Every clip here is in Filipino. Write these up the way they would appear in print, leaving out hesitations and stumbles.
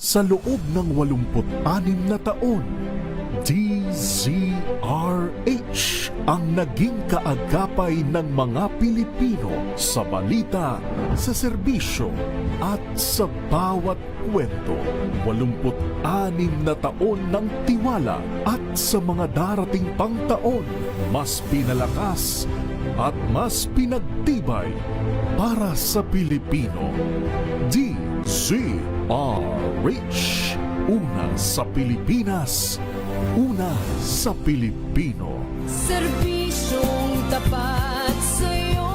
Sa loob ng 86 na taon, DZRH ang naging kaagapay ng mga Pilipino sa balita, sa serbisyo at sa bawat kwento. 86 na taon ng tiwala at sa mga darating pang taon, mas pinalakas at mas pinagtibay para sa Pilipino. DZRH, una sa Pilipinas, una sa Pilipino. Serbisyong tapat sa'yo,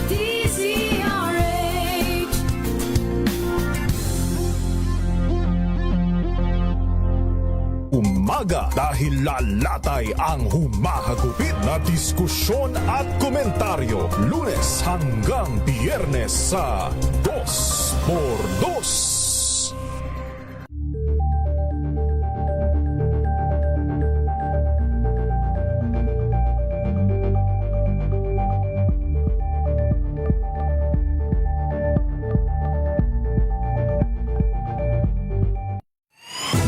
DZRH. Umaga dahil lalatay ang humahagupit na diskusyon at komentaryo. Lunes hanggang Biyernes sa 2x2.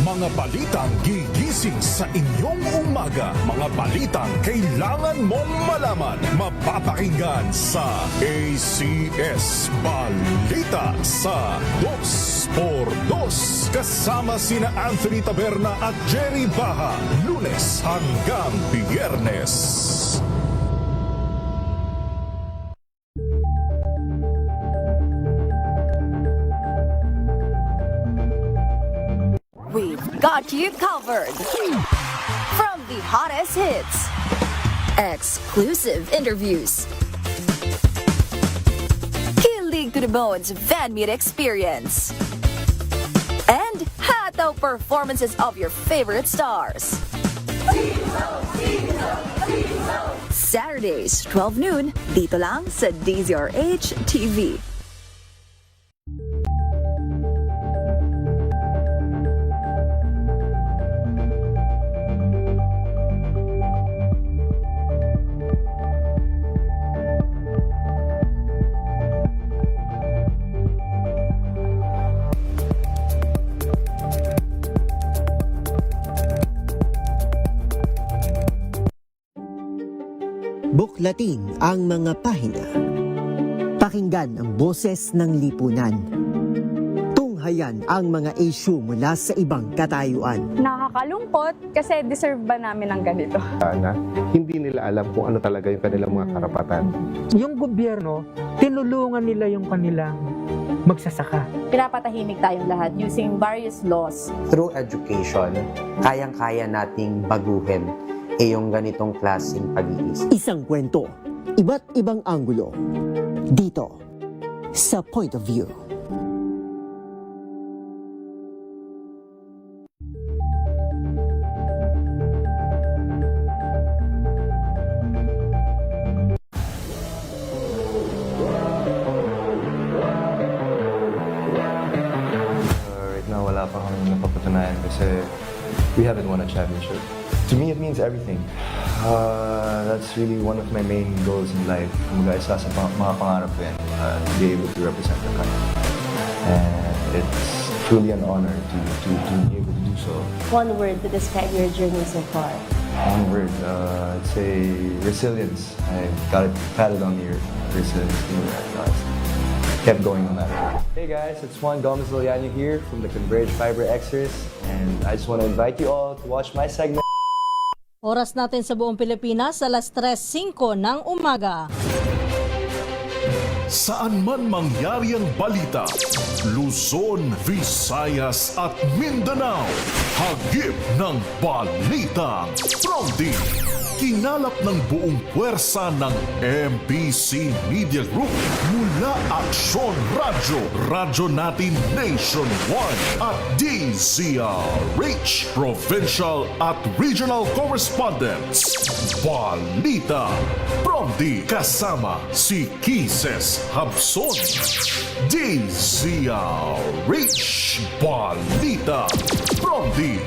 Mga balitang gigising sa inyong umaga. Mga balitang kailangan mong malaman. Mapapakinggan sa ACS Balita sa 2x2. Kasama sina Anthony Taberna at Jerry Baha. Lunes hanggang Biyernes. We've got you covered. From the hottest hits, exclusive interviews, kilig to the bones fan meet experience, and hataw performances of your favorite stars. Saturdays, 12 noon, dito lang sa DZRH TV. Buklatin ang mga pahina. Pakinggan ang boses ng lipunan. Tunghayan ang mga issue mula sa ibang katayuan. Nakakalungkot kasi deserve ba namin ng ganito? Na hindi nila alam kung ano talaga yung kanilang mga karapatan. Yung gobyerno, tinulungan nila yung kanilang magsasaka. Pinapatahimik tayong lahat using various laws. Through education, kayang-kaya nating baguhin yung ganitong klaseng pag-iisip. Isang kwento, iba't ibang anggulo. Dito, sa Point of View. Right now, wala pa kami napapatunayan kasi we haven't won a championship. To me, it means everything. That's really one of my main goals in life. Kumbaga, isa sa mga pangarap ko yan, to be able to represent the country. And it's truly an honor to be able to do so. One word to describe your journey so far. One word, I'd say resilience. I got it patted on the ear. Resilience. Kept going on that. Hey guys, it's Juan Gomez Liliano here from the Converge Fiber Xers, and I just want to invite you all to watch my segment. Oras natin sa buong Pilipinas, alas 3:05 ng umaga. Saan man mangyari ang balita, Luzon, Visayas at Mindanao, hagip ng balita. Pronti, kinalap ng buong puwersa ng MBC Media Group mula Aksyon Radyo, Radyo Natin Nationwide at DZRH, Provincial at Regional Correspondents. Balita Pronti, kasama si Kises Habson. DZRH Balita Pronti.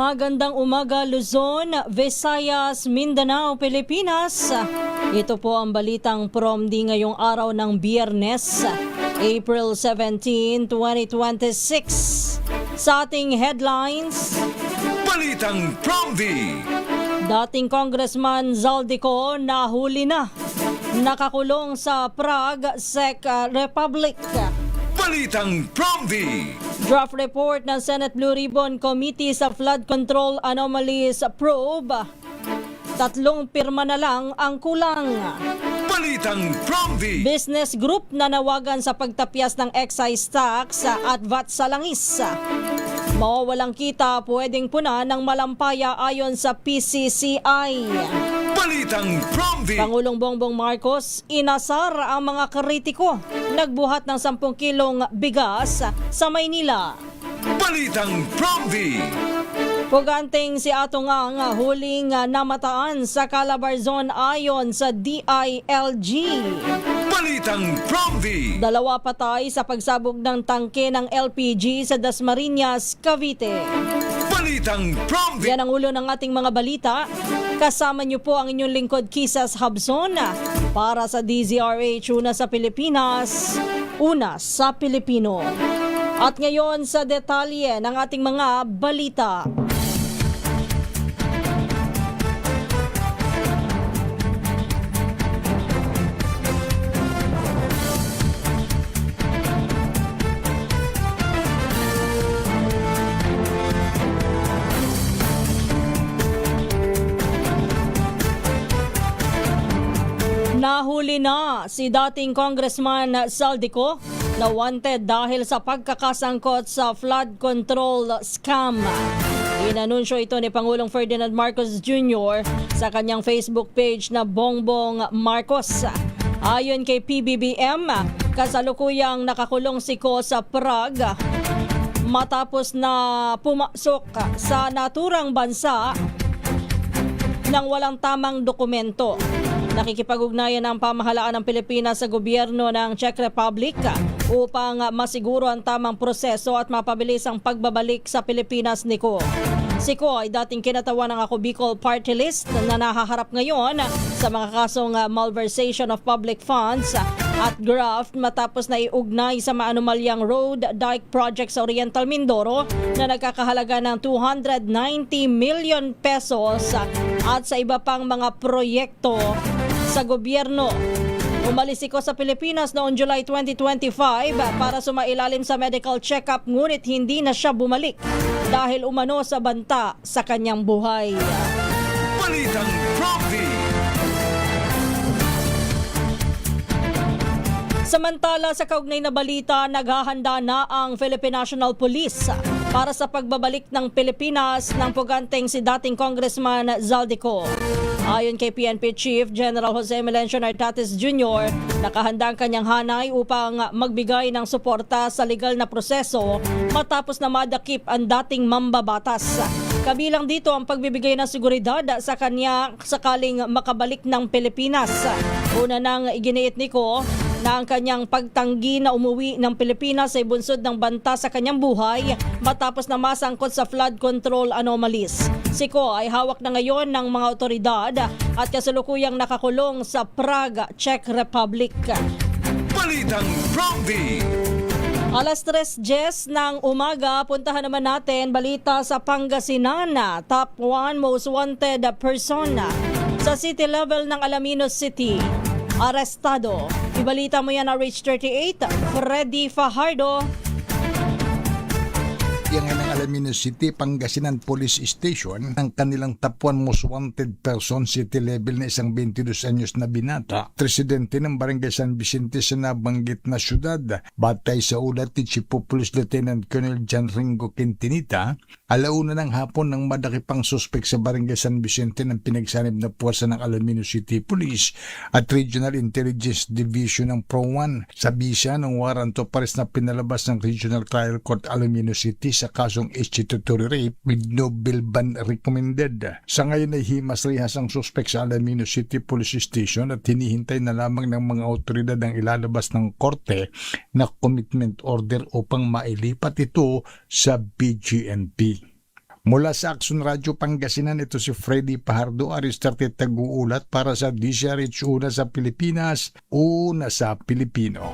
Magandang umaga Luzon, Visayas, Mindanao, Pilipinas. Ito po ang balitang PROMD ngayong araw ng Biyernes, April 17, 2026. Sa ating headlines, Balitang PROMD. dating Congressman Zaldico nahuli na. Nakakulong sa Prague, Czech Republic. Balitang PROMD. Draft report ng Senate Blue Ribbon Committee sa Flood Control Anomalies Probe. 3 pirma na lang ang kulang. Balitang PROMD. Business group na nawagan sa pagtapyas ng excise tax at VAT sa langis. Mawawalang kita pwedeng puna ng malampaya ayon sa PCCI. Balitang PROMD. Pangulong Bongbong Marcos, inasar ang mga kritiko. Nagbuhat ng 10 kilong bigas sa Maynila. Balitang PROMD. Puganting si Atungang huling namataan sa Calabarzon ayon sa DILG. Balitang PROMD. 2 patay sa pagsabog ng tangke ng LPG sa Dasmariñas, Cavite. Balitang PROMD. Yan ang ulo ng ating mga balita. Kasama niyo po ang inyong lingkod Kisas Habson para sa DZRH, una sa Pilipinas, una sa Pilipino. At ngayon sa detalye ng ating mga balita. Nahuli na si dating Congressman Zaldico na wanted dahil sa pagkakasangkot sa flood control scam. Inanunsyo ito ni Pangulong Ferdinand Marcos Jr. sa kanyang Facebook page na Bongbong Marcos. Ayon kay PBBM, kasalukuyang nakakulong si Ko sa Prague matapos na pumasok sa naturang bansa nang walang tamang dokumento. Nakikipag-ugnayan ang pamahalaan ng Pilipinas sa gobyerno ng Czech Republic upang masiguro ang tamang proseso at mapabilis ang pagbabalik sa Pilipinas ni Ko. Si Ko ay dating kinatawan ng Ako Bicol Party List na nahaharap ngayon sa mga kasong malversation of public funds at graft matapos na iugnay sa maanumalyang road dike project sa Oriental Mindoro na nagkakahalaga ng 290 million pesos at sa iba pang mga proyekto sa gobyerno. Umalis si Ko sa Pilipinas noong July 2025 para sumailalim sa medical check-up ngunit hindi na siya bumalik dahil umano sa banta sa kanyang buhay. Balitang PROMD. Samantala sa kaugnay na balita, naghahanda na ang Philippine National Police para sa pagbabalik ng Pilipinas ng puganteng si dating Congressman Zaldico. Ayon kay PNP Chief General Jose Melencio Nartates Jr., nakahanda ang kanyang hanay upang magbigay ng suporta sa legal na proseso matapos na madakip ang dating mambabatas. Kabilang dito ang pagbibigay ng seguridad sa kanya sakaling makabalik ng Pilipinas. Una nang iginiit ni Ko na ang kanyang pagtanggi na umuwi ng Pilipinas ay bunsod ng banta sa kanyang buhay matapos na masangkot sa flood control anomalies. Si Ko ay hawak na ngayon ng mga otoridad at kasalukuyang nakakulong sa Prague, Czech Republic. Balitang PROMD. Alas 3:10 ng umaga, puntahan naman natin balita sa Pangasinan. Top 1 most wanted person sa city level ng Alaminos City. Arestado. Ibalita mo yan na Reach 38, Freddy Fajardo. Yang ng Alaminos City, Pangasinan Police Station, ang kanilang top 1 most wanted person city level na isang 22 anyos na binata, presidente ng Barangay San Vicente sa nabanggit na syudad. Batay sa ulat ni Chief of Police Lieutenant Colonel John Ringo Quintinita, alauna ng hapon ng madakipang suspek sa Barangay San Vicente ng pinagsanib na puwersa ng Alaminos City Police at Regional Intelligence Division ng Pro-1 sa bisa ng warrant of arrest na pinalabas ng Regional Trial Court Alaminos City sa kasong statutory rape with no bail ban recommended. Sa ngayon ay himas-rihas ang suspek sa Alaminos City Police Station at hinihintay na lamang ng mga otoridad ang ilalabas ng korte na commitment order upang mailipat ito sa BGNP. Mula sa Action Radio Pangasinan, ito si Freddy Pajardo, Aristarte Taguulat para sa DCRH, una sa Pilipinas, una sa Pilipino.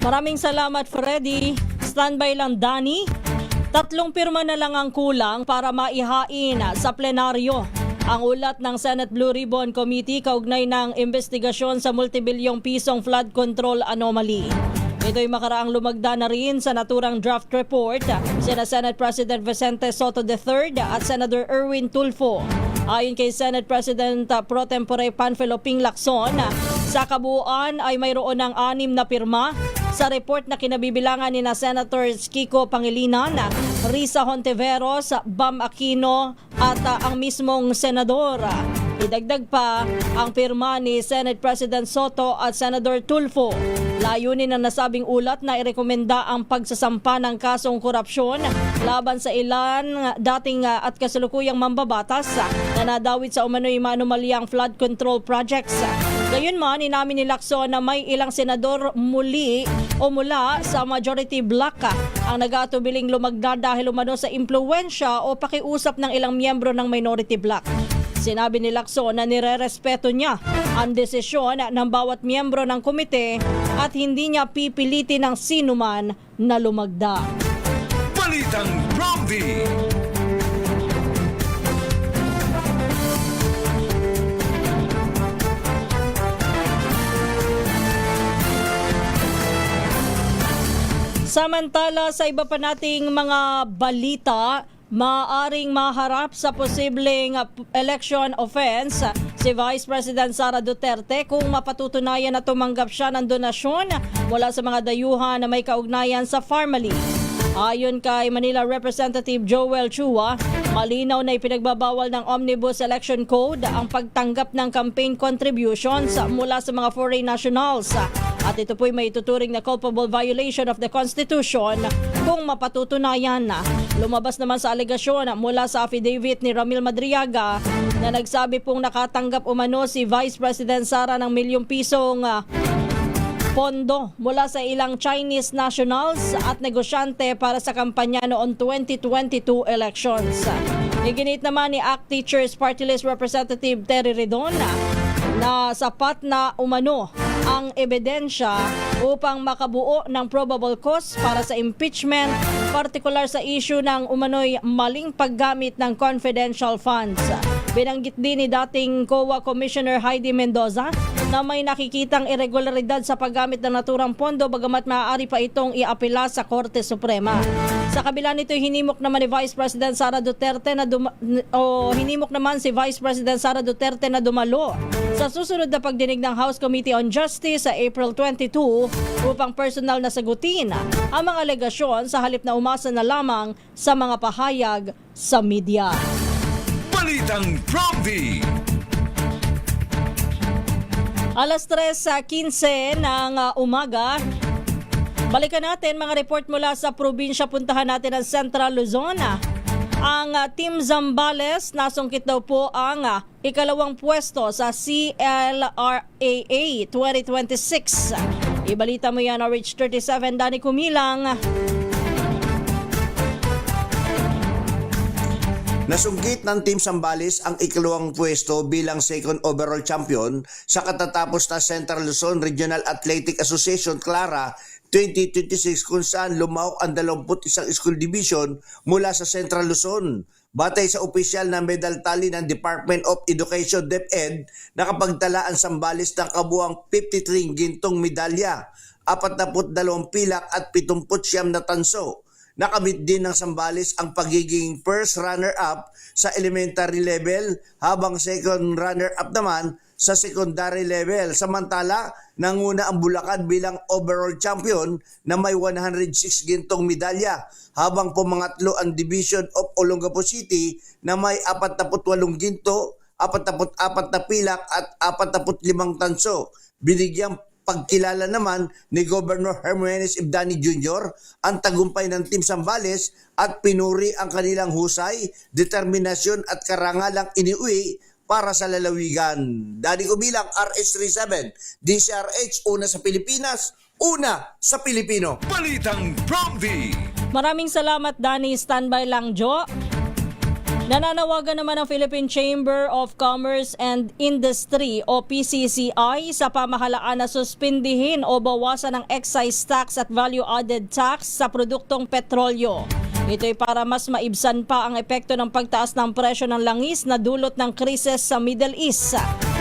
Maraming salamat, Freddy. Standby lang, Danny. 3 pirma na lang ang kulang para maihain sa plenaryo ang ulat ng Senate Blue Ribbon Committee kaugnay ng investigasyon sa multibilyong pisong flood control anomaly. Ito'y makaraang lumagda na rin sa naturang draft report sina Senate President Vicente Soto III at Senator Erwin Tulfo. Ayon kay Senate President Pro Tempore Panfilo Ping Lacson, sa kabuuan ay mayroon ng 6 na pirma sa report na kinabibilangan ni na Senators Kiko Pangilinan, Risa Hontiveros, Bam Aquino at ang mismong senador. Idagdag pa ang pirma ni Senate President Soto at Senator Tulfo. Layunin ng nasabing ulat na irekomenda ang pagsasampa ng kasong korupsyon laban sa ilan dating at kasalukuyang mambabatas na nadawit sa umano'y manumalyang flood control projects. Gayunman, inamin ni Lacson na may ilang senador mula sa majority bloc ang nag-atubiling lumagda dahil umano sa impluwensya o pakiusap ng ilang miyembro ng minority bloc. Sinabi ni Lacson na nirerespeto niya ang desisyon ng bawat miyembro ng komite at hindi niya pipilitin ng sinuman na lumagda. Balitang Prompty! Samantala, sa iba pa nating mga balita, maaring maharap sa posibleng election offense si Vice President Sara Duterte kung mapatutunayan na tumanggap siya ng donasyon mula sa mga dayuhan na may kaugnayan sa Pharmaly. Ayon kay Manila Representative Joel Chua, malinaw na ipinagbabawal ng Omnibus Election Code ang pagtanggap ng campaign contributions mula sa mga foreign nationals. At ito po'y may tuturing na culpable violation of the Constitution kung mapatutunayan na. Lumabas naman sa alegasyon mula sa affidavit ni Ramil Madriaga na nagsabi pong nakatanggap umano si Vice President Sara ng ₱1,000,000 pondo mula sa ilang Chinese nationals at negosyante para sa kampanya noong 2022 elections. Iginit naman ni ACT Teachers Party List Representative Terry Redon na sapat na umano ang ebidensya upang makabuo ng probable cause para sa impeachment, partikular sa issue ng umano'y maling paggamit ng confidential funds. Binanggit din ni dating COA Commissioner Heidi Mendoza na may nakikitang irregularidad sa paggamit ng naturang pondo bagamat maaari pa itong iapela sa Korte Suprema. Sa kabila nito, hinimok naman si Vice President Sara Duterte na dumalo sa susunod na pagdinig ng House Committee on Justice sa April 22 upang personal na sagutin ang mga alegasyon sa halip na umasa na lamang sa mga pahayag sa media. Balitang Prompty! Alas 3:15 ng umaga. Balikan natin mga report mula sa probinsya. Puntahan natin ang Central Luzon. Ang Team Zambales nasungkit daw po ang ikalawang pwesto sa CLRAA 2026. Ibalita mo yan, RH 37, Danny Kumilang. Nasungkit ng Team Zambales ang ikalawang pwesto bilang second overall champion sa katatapos na Central Luzon Regional Athletic Association Clara 2026 kung saan lumahok ang 21 school division mula sa Central Luzon. Batay sa opisyal na medal tally ng Department of Education DepEd, nakapagtala ang Zambales ng kabuang 53 gintong medalya, 42 pilak at 79 na tanso. Nakamit din ng Zambales ang pagiging first runner-up sa elementary level habang second runner-up naman sa secondary level. Samantala, nanguna ang Bulacan bilang overall champion na may 106 gintong medalya habang pumangatlo ang Division of Olongapo City na may 48 ginto, 44 na pilak at 45 tanso. Binigyang pagkilala naman ni Governor Hermanes Ibdani Jr. ang tagumpay ng Team Zambales at pinuri ang kanilang husay, determinasyon at karangalang iniuwi para sa lalawigan. Dani ko bilang RH37, DCRH, una sa Pilipinas, una sa Pilipino. Balitang Promdi. Maraming salamat, Danny. Standby lang, Jo. Nananawagan naman ang Philippine Chamber of Commerce and Industry o PCCI sa pamahalaan na suspindihin o bawasan ang excise tax at value-added tax sa produktong petrolyo. Ito'y para mas maibsan pa ang epekto ng pagtaas ng presyo ng langis na dulot ng krisis sa Middle East.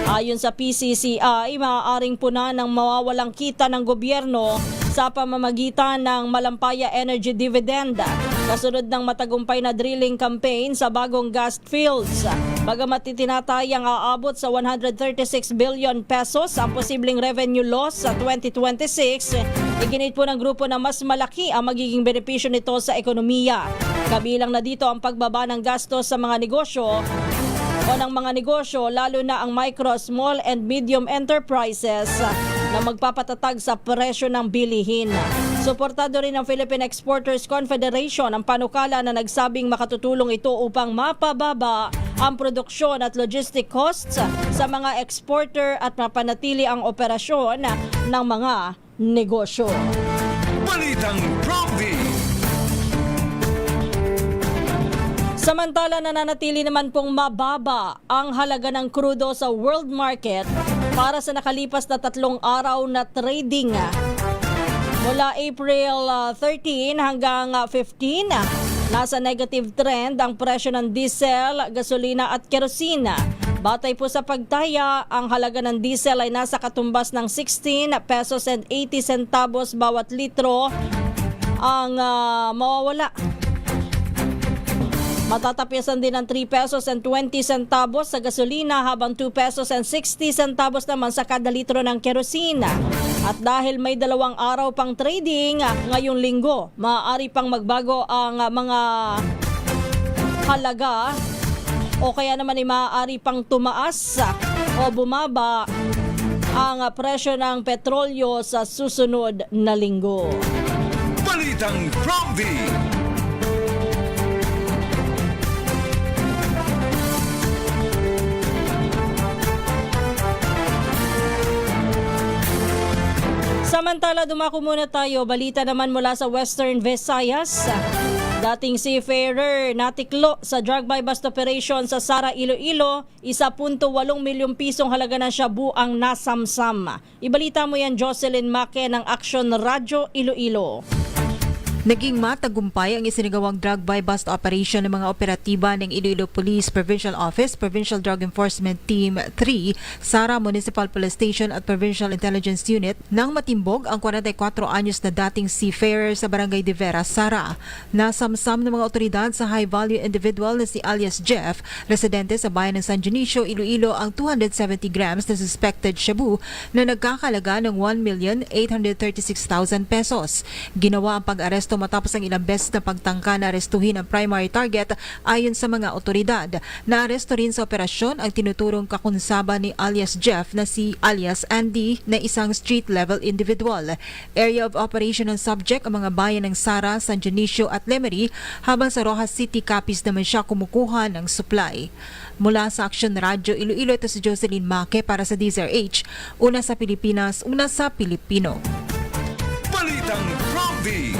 Ayon sa PCCI, maaaring puna ng mawawalang kita ng gobyerno sa pamamagitan ng Malampaya Energy Dividend kasunod ng matagumpay na drilling campaign sa bagong gas fields. Bagamat itinatayang aabot sa 136 billion pesos ang posibleng revenue loss sa 2026, iginit po ng grupo na mas malaki ang magiging benepisyo nito sa ekonomiya. Kabilang na dito ang pagbaba ng gastos sa mga negosyo o ng mga negosyo, lalo na ang micro, small and medium enterprises na magpapatatag sa presyo ng bilihin. Suportado rin ng Philippine Exporters Confederation ang panukala na nagsabing makatutulong ito upang mapababa ang produksyon at logistic costs sa mga exporter at mapanatili ang operasyon ng mga negosyo. Balitang Promdi. Samantala, nananatili naman pong mababa ang halaga ng krudo sa world market para sa nakalipas na 3 araw na trading. Mula April 13 hanggang 15, nasa negative trend ang presyo ng diesel, gasolina at kerosina. Batay po sa pagtaya, ang halaga ng diesel ay nasa katumbas ng 16 pesos and 80 centavos bawat litro ang mawawala. Matatapyasan din ng 3 pesos and 20 centavos sa gasolina habang 2 pesos and 60 centavos naman sa kada litro ng kerosina. At dahil may 2 araw pang trading ngayong linggo, maaari pang magbago ang mga halaga o kaya naman ay maaari pang tumaas o bumaba ang presyo ng petrolyo sa susunod na linggo. Balitang Promdi. Samantala, dumako muna tayo. Balita naman mula sa Western Visayas. Dating seafarer natiklo sa drug-by bust operation sa Sara, Iloilo, 1.8 milyong pisong halaga ng shabu ang nasamsam. Ibalita mo yan, Jocelyn Make ng Action Radio Iloilo. Naging matagumpay ang isinagawang drug-by bust operation ng mga operatiba ng Iloilo Police Provincial Office, Provincial Drug Enforcement Team 3, Sara Municipal Police Station at Provincial Intelligence Unit nang matimbog ang 44 anyos na dating seafarer sa Barangay de Vera, Sara. Nasamsam ng mga otoridad sa high-value individual na si alias Jeff, residente sa bayan ng San Dionisio, Iloilo, ang 270 grams na suspected shabu na nagkakalaga ng 1,836,000 pesos. Ginawa ang pag-aresto matapos ang ilang beses na pagtangka na arestuhin ang primary target ayon sa mga otoridad. Naaresto rin sa operasyon ang tinuturong kakunsaba ni alias Jeff na si alias Andy na isang street-level individual. Area of operation ng subject ang mga bayan ng Sara, San Dionisio at Lemery, habang sa Rojas City, Capiz naman siya kumukuha ng supply. Mula sa Action Radio Iloilo, ito si Jocelyn Make para sa DZRH. Una sa Pilipinas, una sa Pilipino. Balitang Promdi.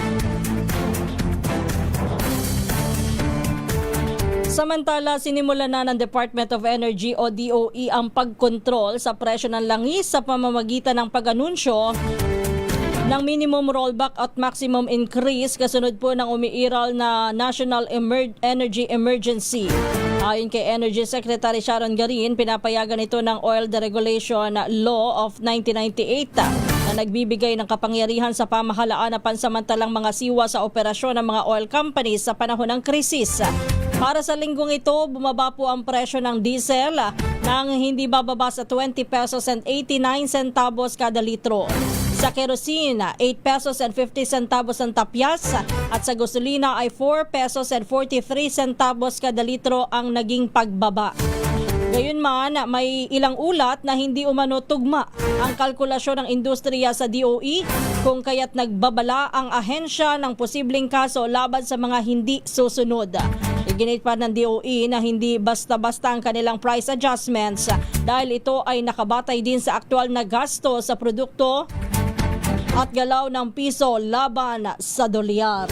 Samantala, sinimula na ng Department of Energy o DOE ang pagkontrol sa presyo ng langis sa pamamagitan ng pag-anunsyo ng minimum rollback at maximum increase kasunod po ng umiiral na National Energy Emergency. Ayon kay Energy Secretary Sharon Garin, pinapayagan ito ng Oil Deregulation Law of 1998 na nagbibigay ng kapangyarihan sa pamahalaan na pansamantalang mga siwa sa operasyon ng mga oil companies sa panahon ng krisis. Para sa linggong ito, bumaba po ang presyo ng diesel nang hindi bababa sa 20 pesos and 89 centavos kada litro. Sa kerosene, 8 pesos and 50 centavos ang tapyas at sa gasolina ay 4 pesos and 43 centavos kada litro ang naging pagbaba. Gayunman, may ilang ulat na hindi umano tugma ang kalkulasyon ng industriya sa DOE kung kaya't nagbabala ang ahensya ng posibleng kaso laban sa mga hindi susunod. Iginit pa ng DOE na hindi basta-basta ang kanilang price adjustments dahil ito ay nakabatay din sa aktual na gasto sa produkto at galaw ng piso laban sa dolyar.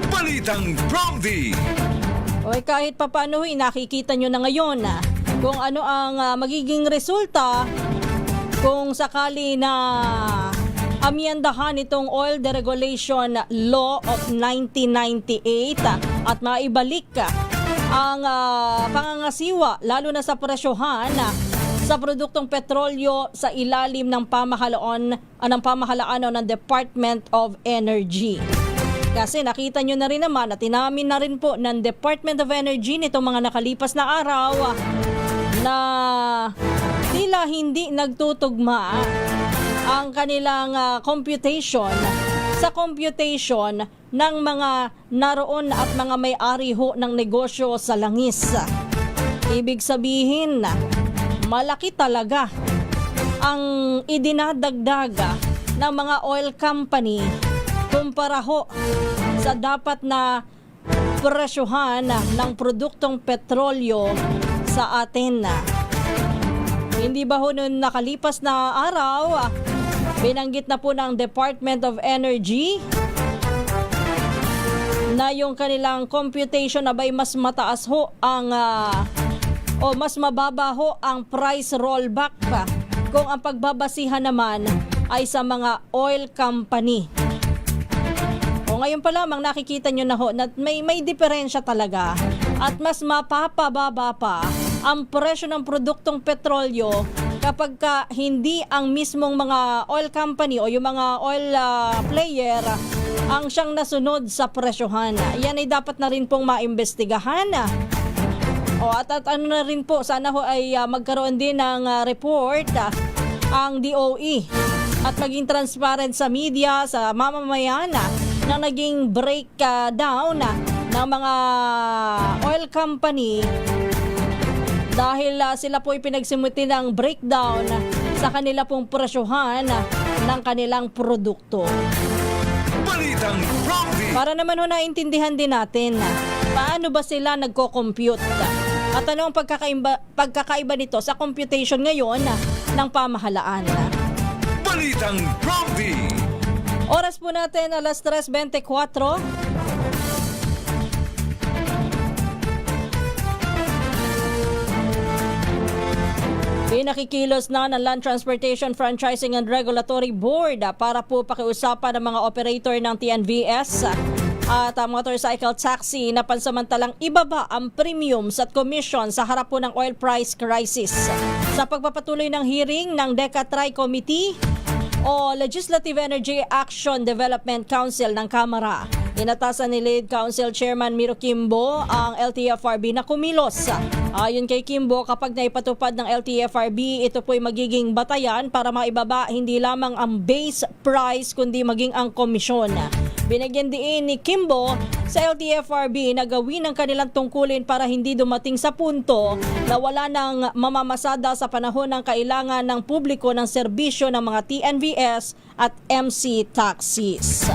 Balitang Bromdy! O kahit papaano nakikita nyo na ngayon kung ano ang magiging resulta kung sakali na amyendahan itong Oil Deregulation Law of 1998 at maibalik ang pangangasiwa lalo na sa presyohan sa produktong petrolyo sa ilalim ng pamahalaan ng Department of Energy. Kasi nakita nyo na rin naman at inamin na rin po ng Department of Energy nitong mga nakalipas na araw na tila hindi nagtutugma ang kanilang computation sa computation ng mga naroon at mga may-ari ho ng negosyo sa langis. Ibig sabihin, malaki talaga ang idinadagdag ng mga oil company kumpara ho sa dapat na presyohan ng produktong petrolyo sa atin. Hindi ba ho noon nakalipas na araw, binanggit na po ng Department of Energy na yung kanilang computation abay mas mataas ho ang o mas mababa ho ang price rollback kung ang pagbabasihan naman ay sa mga oil company. O ngayon pa lamang nakikita nyo na ho na may diferensya talaga at mas mapapababa pa ang presyo ng produktong petrolyo kapag hindi ang mismong mga oil company o yung mga oil player ang siyang nasunod sa presyohan. Yan ay dapat na rin pong maimbestigahan. At ano na rin po, sana ho ay magkaroon din ng report ang DOE at maging transparent sa media, sa mamamayan na naging breakdown ng mga oil company dahil sila po ay pinagsimuti ng breakdown sa kanila pong presyohan ng kanilang produkto. Balitang Bromdy! Para naman ho naintindihan din natin paano ba sila nagko-compute at ano ang pagkakaiba nito sa computation ngayon ng pamahalaan. Balitang Bromdy! Oras po natin 3:24. Pinakikilos na ng Land Transportation Franchising and Regulatory Board para po pakiusapan ng mga operator ng TNVS at motorcycle taxi na pansamantalang ibaba ang premiums at commission sa harap po ng oil price crisis. Sa pagpapatuloy ng hearing ng DECA-TRI Committee o Legislative Energy Action Development Council ng Kamara, inatasan ni Lead Council Chairman Miro Kimbo ang LTFRB na kumilos. Ayon kay Kimbo, kapag naipatupad ng LTFRB, ito po'y magiging batayan para maibaba hindi lamang ang base price kundi maging ang komisyon. Binigyan din ni Kimbo sa LTFRB na gawin ang kanilang tungkulin para hindi dumating sa punto na wala nang mamamasada sa panahon ng kailangan ng publiko ng serbisyo ng mga TNVS at MC taxis.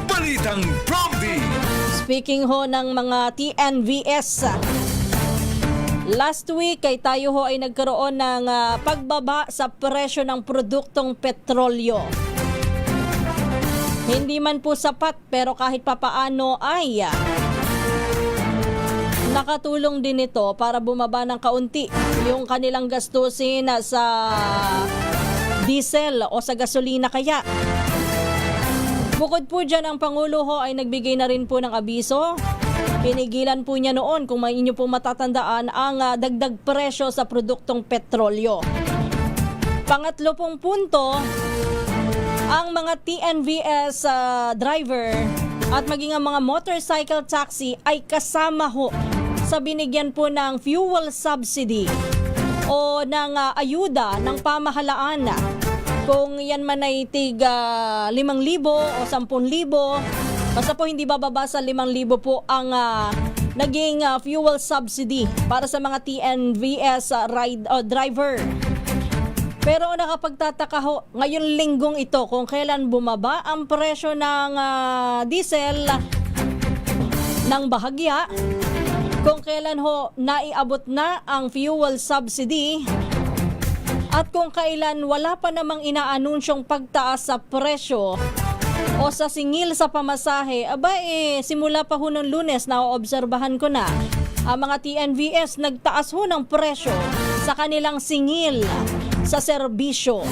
Balitang Bromdy! Speaking ho ng mga TNVS, last week ay tayo ho ay nagkaroon ng pagbaba sa presyo ng produktong petrolyo. Hindi man po sapat pero kahit papaano ay nakatulong din ito para bumaba ng kaunti yung kanilang gastusin sa diesel o sa gasolina kaya. Bukod po dyan, ang Pangulo ho ay nagbigay na rin po ng abiso. Pinigilan po niya noon, kung may inyo po matatandaan, ang dagdag presyo sa produktong petrolyo. Pangatlo pong punto, ang mga TNVS driver at maging ang mga motorcycle taxi ay kasama ho sa binigyan po ng fuel subsidy o ng ayuda ng pamahalaan. Kung yan man ay tig 5,000 o 10,000, basta po hindi bababa sa 5,000 po ang naging fuel subsidy para sa mga TNVS driver. Pero nakapagtataka ho, ngayon linggong ito kung kailan bumaba ang presyo ng diesel ng bahagya kung kailan ho naiabot na ang fuel subsidy at kung kailan wala pa namang inaanunsyong pagtaas sa presyo o sa singil sa pamasahe, simula pa ho ng Lunes naoobserbahan ko na ang mga TNVS nagtaas ho ng presyo sa kanilang singil sa serbisyo.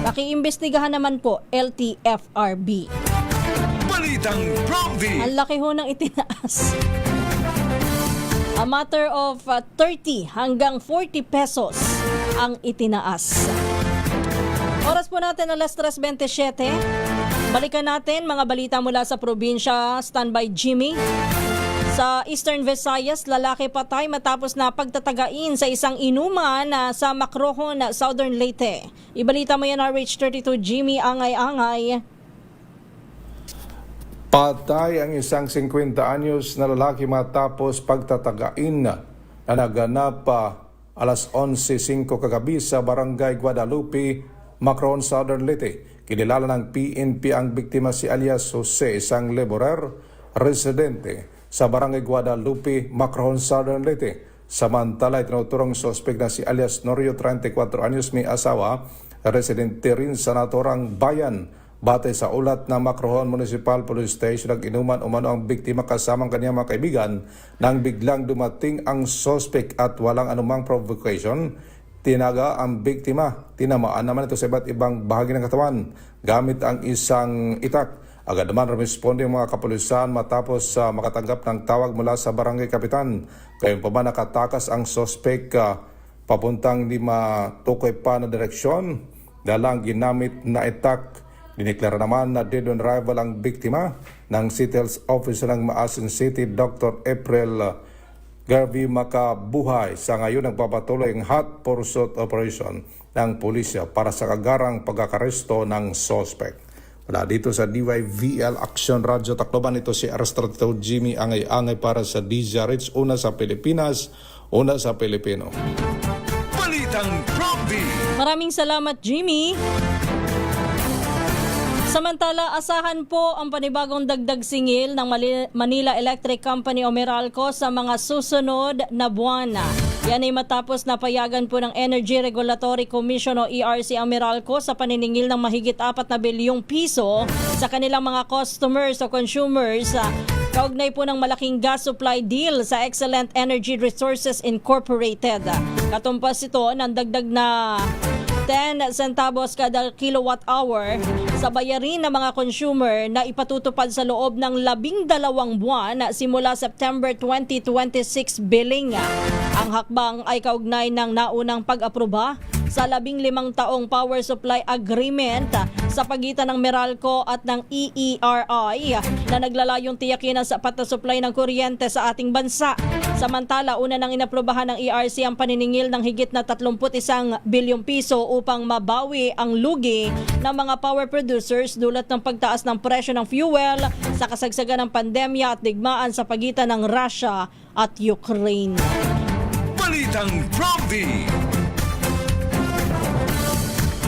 Pakiimbestigahan naman po, LTFRB. Balitang Prompty. Ang laki ho ng itinaas. A matter of 30 hanggang 40 pesos ang itinaas. Oras po natin alas 3:27. Balikan natin mga balita mula sa probinsya. Standby Jimmy. Sa Eastern Visayas, lalaki patay matapos na pagtatagain sa isang inuman sa Macrohon, Southern Leyte. Ibalita mo yan, RH32 Jimmy Angay-Angay. Patay ang isang 50 anyos na lalaki matapos pagtatagain na naganap alas 11:05 kagabi sa Barangay Guadalupe, Macrohon, Southern Leyte. Kinilala ng PNP ang biktima si alias Jose, isang laborer residente sa Barangay Guadalupe, Macrohon, Southern Leyte. Samantala, itinuturong sospek na si alias Norio, 34 anyos, may asawa, residente rin sa naturang bayan. Batay sa ulat na Macrohon Municipal Police Station, nag-inuman umano ang biktima kasamang kanyang mga kaibigan nang biglang dumating ang sospek at walang anumang provocation. Tinaga ang biktima. Tinamaan naman ito sa iba't ibang bahagi ng katawan gamit ang isang itak. Agad naman responde ang mga kapulisan matapos makatanggap ng tawag mula sa barangay kapitan. Gayon pa ba nakatakas ang sospek papuntang di matukoy pa na direksyon. Dalang ginamit na itak. Diniklara naman na dead on arrival ang biktima ng City Health Officer ng Maasin City, Dr. April Garvey Makabuhay. Sa ngayon nagpapatuloy ang hot pursuit operation ng pulisya para sa kagarang pagkakaresto ng sospek. Wala dito sa DYVL Action Radio Tacloban, ito si RH32 Jimmy Angay-Angay para sa DZRH, una sa Pilipinas, una sa Pilipino. Balitang Prompty. Maraming salamat, Jimmy. Samantala, asahan po ang panibagong dagdag singil ng Manila Electric Company o Meralco sa mga susunod na buwan. Yan ay matapos na payagan po ng Energy Regulatory Commission o ERC ang Meralco sa paniningil ng mahigit 4 na bilyong piso sa kanilang mga customers o consumers. Kaugnay po ng malaking gas supply deal sa Excellent Energy Resources Incorporated. Katumpas ito ng dagdag na 10 centavos kada kilowatt hour sa bayarin ng mga consumer na ipatutupad sa loob ng 12 buwan simula September 2026 billing. Ang hakbang ay kaugnay ng naunang pag-aproba sa 15 taong power supply agreement sa pagitan ng Meralco at ng EERI na naglalayong tiyakin ang sapat na supply ng kuryente sa ating bansa. Samantala, una nang inaprobahan ng ERC ang paniningil ng higit na 31 bilyong piso upang mabawi ang lugi ng mga power producers dulot ng pagtaas ng presyo ng fuel sa kasagsagan ng pandemya at digmaan sa pagitan ng Russia at Ukraine. Balitang Prompty.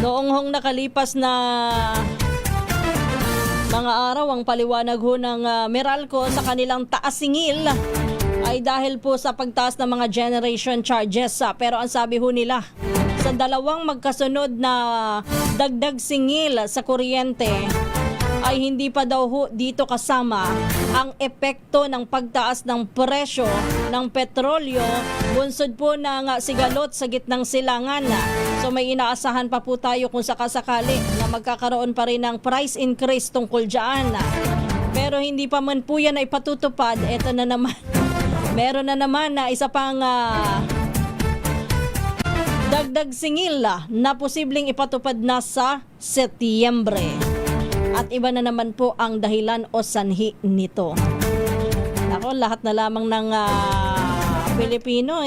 Noong hong nakalipas na mga araw, ang paliwanag ho ng Meralco sa kanilang taas singil ay dahil po sa pagtaas ng mga generation charges. Pero ang sabi ho nila, sa dalawang magkasunod na dagdag singil sa kuryente ay hindi pa daw ho dito kasama ang epekto ng pagtaas ng presyo ng petrolyo bunsod po ng sigalot sa gitnang silangan. So may inaasahan pa po tayo kung sakasakali na magkakaroon pa rin ng price increase tungkol dyan. Pero hindi pa man po yan ay patutupad. Ito na naman, meron na naman na isa pang dagdag singil na posibleng ipatupad na sa Setyembre. At iba na naman po ang dahilan o sanhi nito. Ako, lahat na lamang ng Pilipino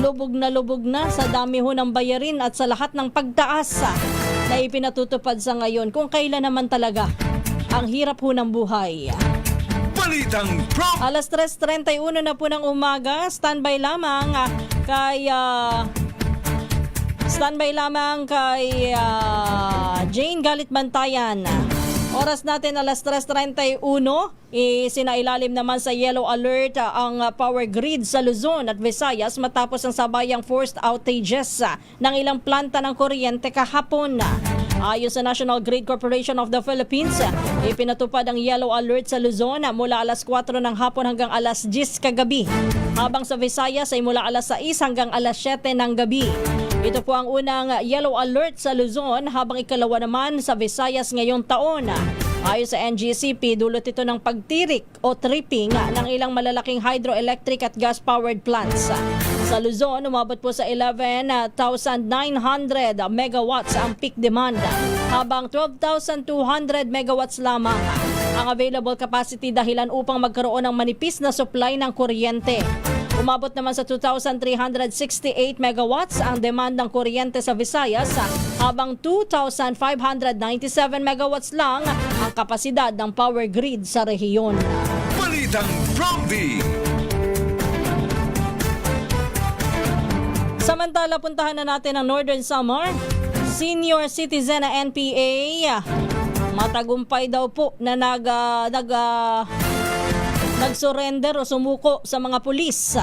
lubog na sa dami ho ng bayarin at sa lahat ng pagtaas na ipinatutupad sa ngayon. Kung kailan naman talaga ang hirap ho ng buhay. Balitang Prompty. Alas 3:31 na po ng umaga. Standby lamang kay Jane Galit Bantayan Oras natin alas 3:31, sinailalim naman sa yellow alert ang power grid sa Luzon at Visayas matapos ang sabayang forced outages ng ilang planta ng kuryente kahapon. Ayon sa National Grid Corporation of the Philippines, ipinatupad ang yellow alert sa Luzon mula alas 4 ng hapon hanggang alas 10 kagabi. Habang sa Visayas ay mula alas 6 hanggang alas 7 ng gabi. Ito po ang unang yellow alert sa Luzon habang ikalawa naman sa Visayas ngayong taon. Ayon sa NGCP, dulot ito ng pagtirik o tripping ng ilang malalaking hydroelectric at gas-powered plants. Sa Luzon, umabot po sa 11,900 megawatts ang peak demand, habang 12,200 megawatts lamang ang available capacity dahilan upang magkaroon ng manipis na supply ng kuryente. Umabot naman sa 2,368 megawatts ang demand ng kuryente sa Visayas, habang 2,597 megawatts lang ang kapasidad ng power grid sa rehiyon. Balitang Bromby! Samantala, puntahan na natin ang Northern Samar. Senior citizen na NPA, matagumpay daw po na nag-surrender o sumuko sa mga pulis.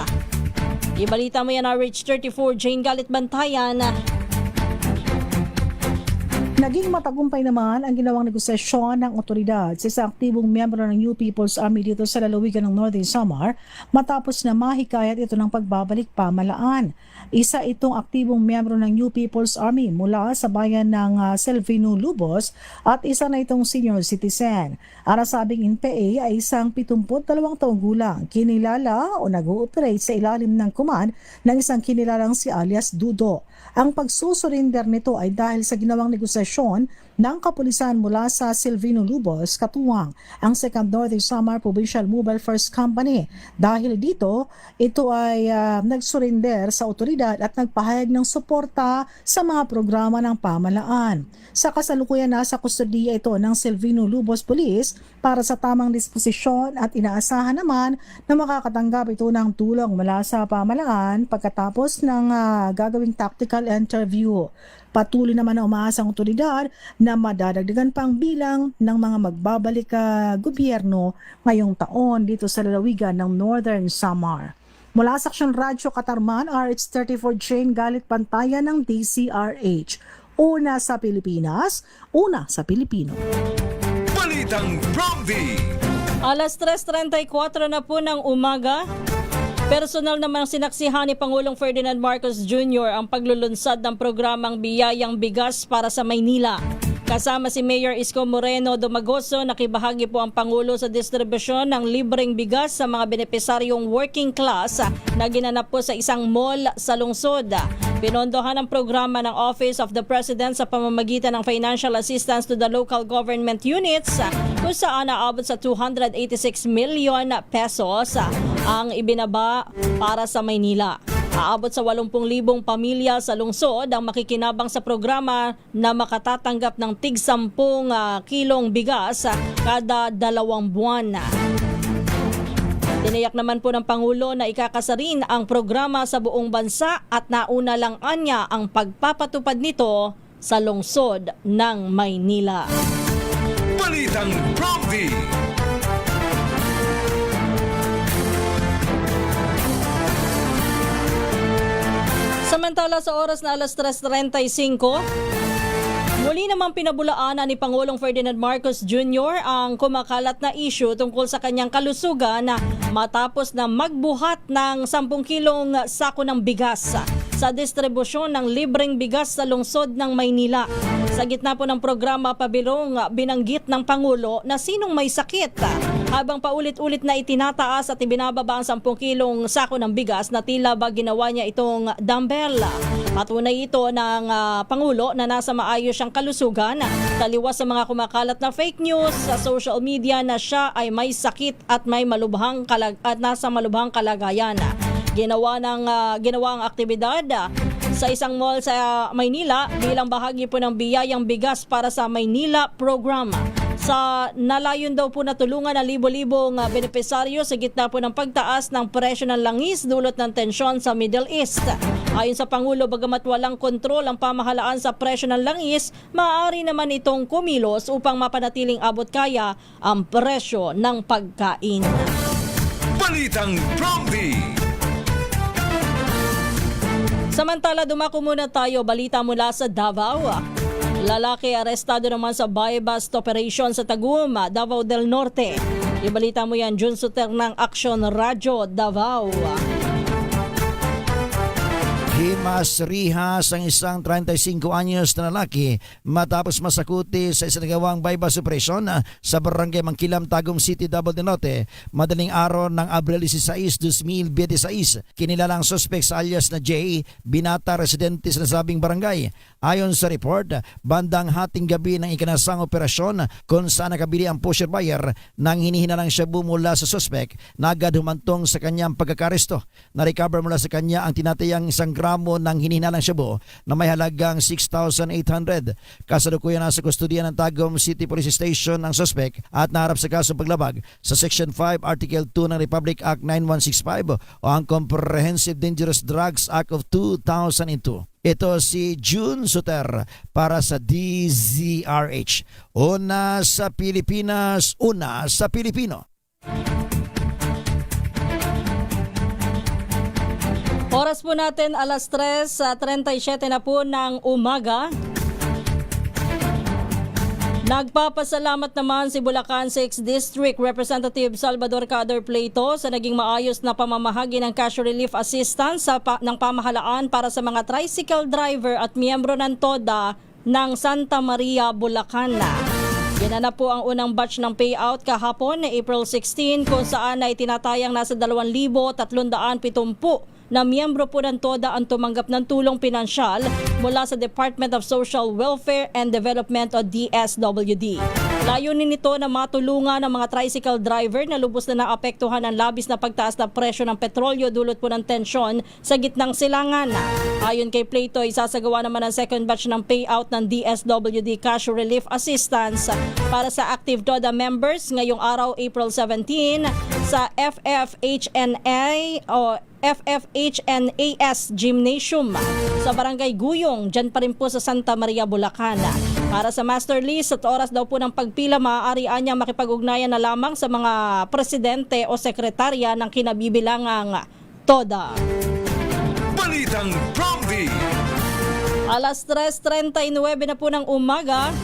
Ibalita mo yan, RH34 Jane Galit Bantayan. Naging matagumpay naman ang ginawang negosasyon ng otoridad sa isang aktibong miyembro ng New People's Army dito sa lalawigan ng Northern Samar matapos na mahikayat ito ng pagbabalik pamalaan. Isa itong aktibong miyembro ng New People's Army mula sa bayan ng Selvino Lubos at isa na itong senior citizen. Ang nasabing NPA ay isang 72 taong gulang, kinilala o nag-ooperate sa ilalim ng command ng isang kinilalang si alias Dudo. Ang pagsusurinder nito ay dahil sa ginawang negosasyon ng kapulisan mula sa Selvino Lubos, katuwang ang 2nd Northern Samar Provincial Mobile First Company. Dahil dito, ito ay nagsurrender sa otoridad at nagpahayag ng suporta sa mga programa ng pamahalaan. Sa kasalukuyan nasa kustodiya ito ng Selvino Lubos Police para sa tamang disposisyon at inaasahan naman na makakatanggap ito ng tulong mula sa pamahalaan pagkatapos ng gagawing tactical interview. Patuloy naman na umaasa ang otoridad na madadagdagan pang bilang ng mga magbabalik gobyerno ngayong taon dito sa lalawigan ng Northern Samar. Mula sa Aksyon Radyo Katarman, RH34 Jane Galit Bantayan ng DCRH. Una sa Pilipinas, una sa Pilipino. Balitang Bromby! Alas 3:34 na po ng umaga. Personal namang sinaksihan ni Pangulong Ferdinand Marcos Jr. ang paglulunsad ng programang Biyayang Bigas para sa Maynila. Kasama si Mayor Isko Moreno Domagoso, nakibahagi po ang Pangulo sa distribusyon ng libreng bigas sa mga benepisaryong working class na ginanap po sa isang mall sa lungsod. Pinondohan ang programa ng Office of the President sa pamamagitan ng financial assistance to the local government units kung saan naabot sa 286 million pesos ang ibinaba para sa Maynila. Aabot sa 80,000 pamilya sa lungsod ang makikinabang sa programa na makatatanggap ng tig 10 kilong bigas kada 2 buwan. Tiniyak naman po ng Pangulo na ikakasarin ang programa sa buong bansa at nauna lang anya ang pagpapatupad nito sa lungsod ng Maynila. Balitang Bromby! Samantala sa oras na alas 3:35, muli namang pinabulaanan ni Pangulong Ferdinand Marcos Jr. ang kumakalat na issue tungkol sa kanyang kalusugan matapos na magbuhat ng 10 kilong sako ng bigas sa distribusyon ng libreng bigas sa lungsod ng Maynila. Sa gitna po ng programa pabilong, binanggit ng Pangulo na sinong may sakit habang paulit-ulit na itinataas at ibinababa ang 10 kilong sako ng bigas na tila ba ginawa niya itong dumbbell. Patunay ito ng Pangulo na nasa maayos siyang kalusugan, taliwas sa mga kumakalat na fake news sa social media na siya ay may sakit at may nasa malubhang kalagayan. Ginawa ang aktibidad sa isang mall sa Maynila bilang bahagi po ng Biyayang Bigas para sa Maynila program. Sa nalayon daw po na tulungan ng libo-libong benepisaryo sa gitna po ng pagtaas ng presyo ng langis dulot ng tensyon sa Middle East. Ayon sa Pangulo, bagamat walang kontrol ang pamahalaan sa presyo ng langis, maaari naman itong kumilos upang mapanatiling abot kaya ang presyo ng pagkain. Balitang Prompty. Samantala, dumako muna tayo. Balita mula sa Davao. Lalaki arestado naman sa buy-bust operation sa Tagum, Davao del Norte. Ibalita mo yan, Jun Suter ng Action Radyo, Davao. Himas rihas ang isang 35 anyos na lalaki matapos masakuti sa isinagawang buy-bust operation sa barangay Mangkilam, Tagum City, Davao del Norte madaling araw ng Abril 16, 2026. Kinilalang suspect sa alias na J, binata residente sa nasabing barangay. Ayon sa report, bandang hating gabi ng ikinasang operasyon kung saan nakabili ang pusher buyer nang hinihinalang shabu mula sa suspect na agad humantong sa kanyang pagkakaresto. Na-recover mula sa kanya ang tinatayang 1 gramo ng hinihinalang shabu na may halagang 6,800. Kasalukuyan na sa kustodiya ng Tagum City Police Station ang suspect at naharap sa kasong paglabag sa Section 5, Article 2 ng Republic Act 9165 o ang Comprehensive Dangerous Drugs Act of 2002. Ito si Jun Suter para sa DZRH. Una sa Pilipinas, una sa Pilipino. Oras po natin alas 3:37 na po ng umaga. Nagpapasalamat naman si Bulacan 6th District Representative Salvador Cader Pleito sa naging maayos na pamamahagi ng cash relief assistance ng pamahalaan para sa mga tricycle driver at miyembro ng TODA ng Santa Maria, Bulacan. Yan na po ang unang batch ng payout kahapon na April 16 kung saan ay tinatayang nasa 2,370 na miyembro po ng TODA ang tumanggap ng tulong pinansyal mula sa Department of Social Welfare and Development o DSWD. Layunin nito na matulungan ng mga tricycle driver na lubos na naapektuhan ng labis na pagtaas na presyo ng petrolyo dulot po ng tensyon sa gitnang silangan. Ayon kay Pleito, isasagawa naman ang second batch ng payout ng DSWD Cash Relief Assistance para sa active TODA members ngayong araw April 17 sa FFHNA o FFHNAS Gymnasium sa Barangay Guyong, dyan pa rin po sa Santa Maria, Bulacan. Para sa master list at oras daw po ng pagpila, maaari niya makipag-ugnayan na lamang sa mga presidente o sekretarya ng kinabibilangang TODA. Balitang Prompty. Alas 3:39 na po ng umaga.